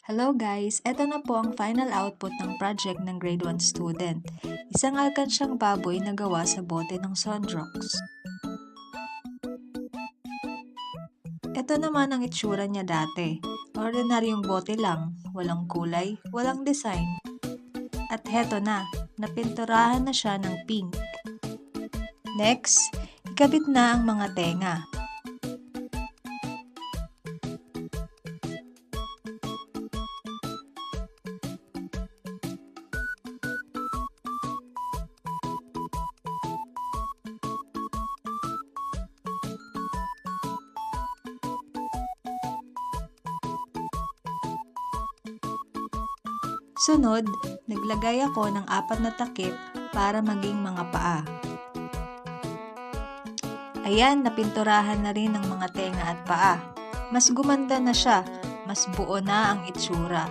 Hello guys! Ito na po ang final output ng project ng grade 1 student. Isang alkansyang baboy na gawa sa bote ng Sunrox. Ito naman ang itsura niya dati. Ordinaryong bote lang, walang kulay, walang design. At heto na, napinturahan na siya ng pink. Next, ikabit na ang mga tenga. Sunod, naglagay ako ng 4 na takip para maging mga paa. Ayan, napinturahan na rin ang mga tenga at paa. Mas gumanda na siya, mas buo na ang itsura.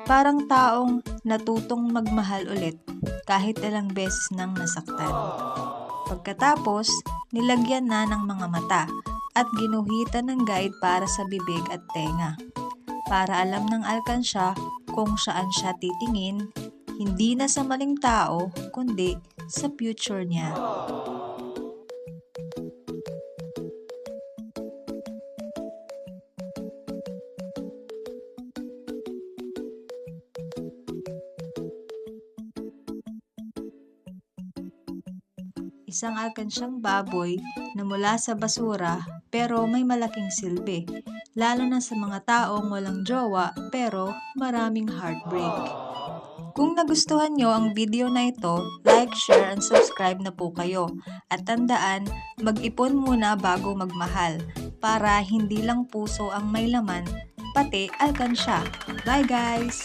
Parang taong natutong magmahal ulit kahit ilang beses nang nasaktan. Pagkatapos, nilagyan na ng mga mata at ginuhitan ng guide para sa bibig at tenga. Para alam ng alkansya kung saan siya titingin, hindi na sa maling tao, kundi sa future niya. Isang alkansyang baboy na mula sa basura pero may malaking silbi, lalo na sa mga taong walang jowa pero maraming heartbreak. Kung nagustuhan nyo ang video na ito, like, share, and subscribe na po kayo. At tandaan, mag-ipon muna bago magmahal para hindi lang puso ang may laman, pati alkansya. Bye guys!